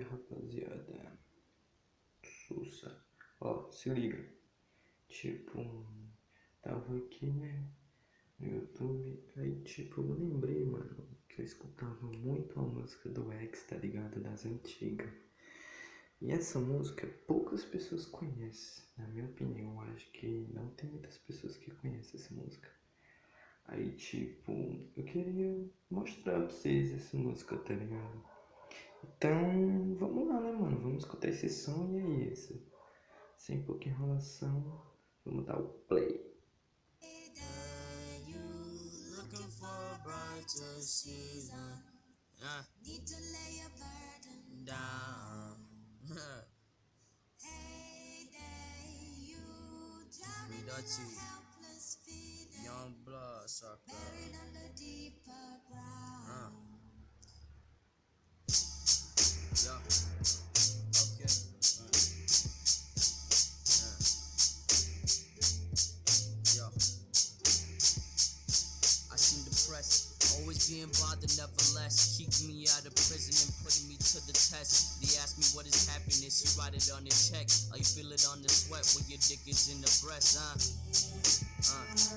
Salve rapaziada, sussa. Ó, se liga. Tipo, tava aqui, né, no YouTube. Aí, tipo, eu lembrei, mano, que eu escutava muito a música do X, tá ligado? Das antigas. E essa música poucas pessoas conhecem. Na minha opinião, eu acho que não tem muitas pessoas que conhecem essa música. Aí, tipo, eu queria mostrar pra vocês essa música, tá ligado? Então, vamos lá, né, mano? Vamos escutar esse som e é isso. Sem pouca enrolação, vamos dar o play. Need to lay your burden down. Hey there, you drowning in a helpless feeling, young blood sucker, buried under deeper ground. Yeah, okay. Yo, I seem depressed, always being bothered, nevertheless. Keeping me out of prison and putting me to the test. They ask me what is happiness, you write it on the check. Or you feel it on the sweat when your dick is in the breast,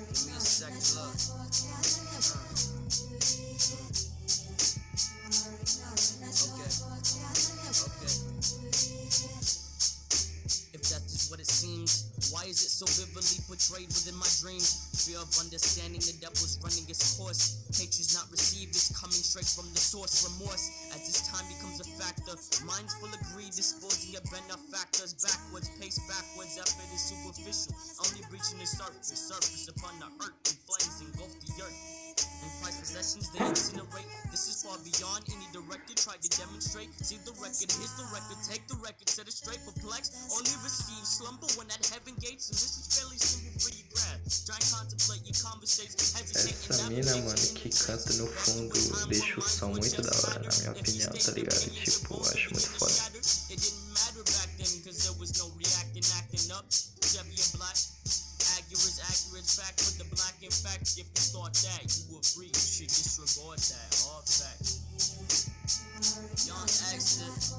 give me a second look. Okay. If that is what it seems, why is it so vividly portrayed within my dreams? Fear of understanding the devil's running its course. Hatred's not received, it's coming straight from the source. Remorse, as this time becomes a factor. Minds full of greed, disposing of benefactors. Backwards, pace backwards, effort is superficial. Only reaching the surface, surface upon the earth. And flames engulf the earth. And prized possessions, they incinerate. This is far beyond any director tried to demonstrate. See the record, here's the record. Take the record, set it straight. Perplexed, only receive slumber when at heaven gates. And this is fairly simple for you grab. Try and contemplate your conversations. Essa mina, mano, que canta no fundo deixa o som muito da hora, na minha opinião, tá ligado? Tipo, eu acho muito foda. It didn't matter back then, cause there was no reacting, acting up. Chevy and black. Accurate fact with the black in fact. If you thought that you were free, you should disregard that. All fact. Young Exit.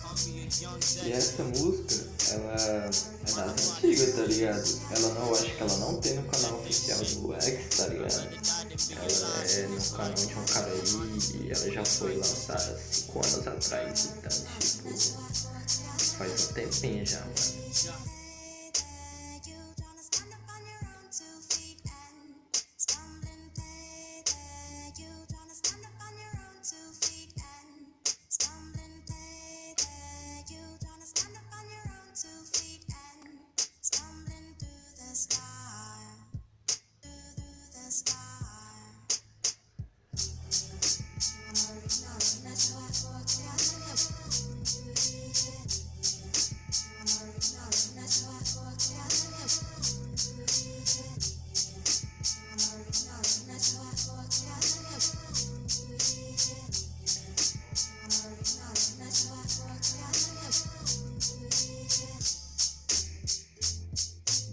Call me a young E essa música, ela é das antigas, tá ligado? Ela não, eu acho que ela não tem no canal oficial do X, tá ligado? Ela é no canal de um cara aí e ela já foi lançada 5 anos atrás, então, tipo, faz um tempinho já, mano.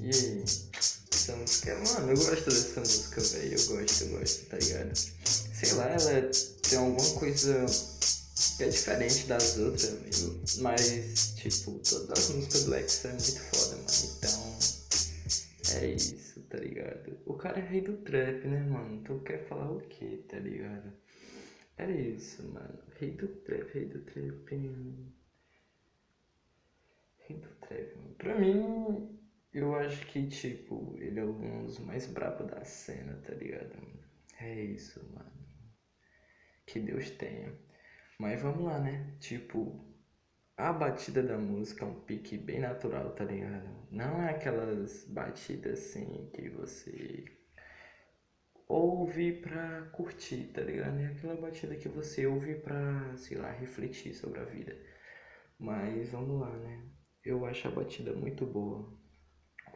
E aí, essa música, mano, eu gosto dessa música, velho, eu gosto, tá ligado? Sei lá, ela tem alguma coisa que é diferente das outras, véio, mas, tipo, todas as músicas do X é muito foda, mano, então, é isso, tá ligado? O cara é rei do trap, né, mano, então quer falar o que, tá ligado? É isso, mano, rei do trap, rei do trap, mano. Pra mim, eu acho que, tipo, ele é um dos mais brabos da cena, tá ligado? É isso, mano. Que Deus tenha. Mas vamos lá, né? Tipo, a batida da música é um pique bem natural, tá ligado? Não é aquelas batidas assim que você ouve pra curtir, tá ligado? É aquela batida que você ouve pra, sei lá, refletir sobre a vida. Mas vamos lá, né? Eu acho a batida muito boa.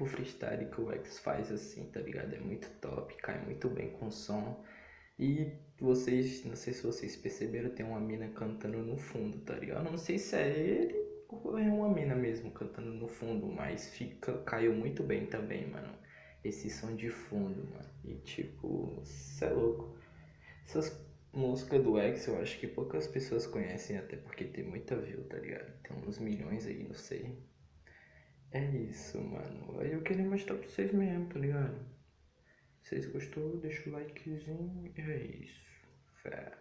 O freestyle que o X faz assim, tá ligado? É muito top, cai muito bem com o som. E vocês, não sei se vocês perceberam, tem uma mina cantando no fundo, tá ligado? Eu não sei se é ele ou é uma mina mesmo cantando no fundo, mas caiu muito bem também, mano. Esse som de fundo, mano. E tipo, cê é louco. Essas Música do X eu acho que poucas pessoas conhecem, até porque tem muita view, tá ligado? Tem uns milhões aí, não sei. É isso, mano. Aí eu queria mostrar pra vocês mesmo, tá ligado? Se vocês gostou, deixa o likezinho e é isso. Fé.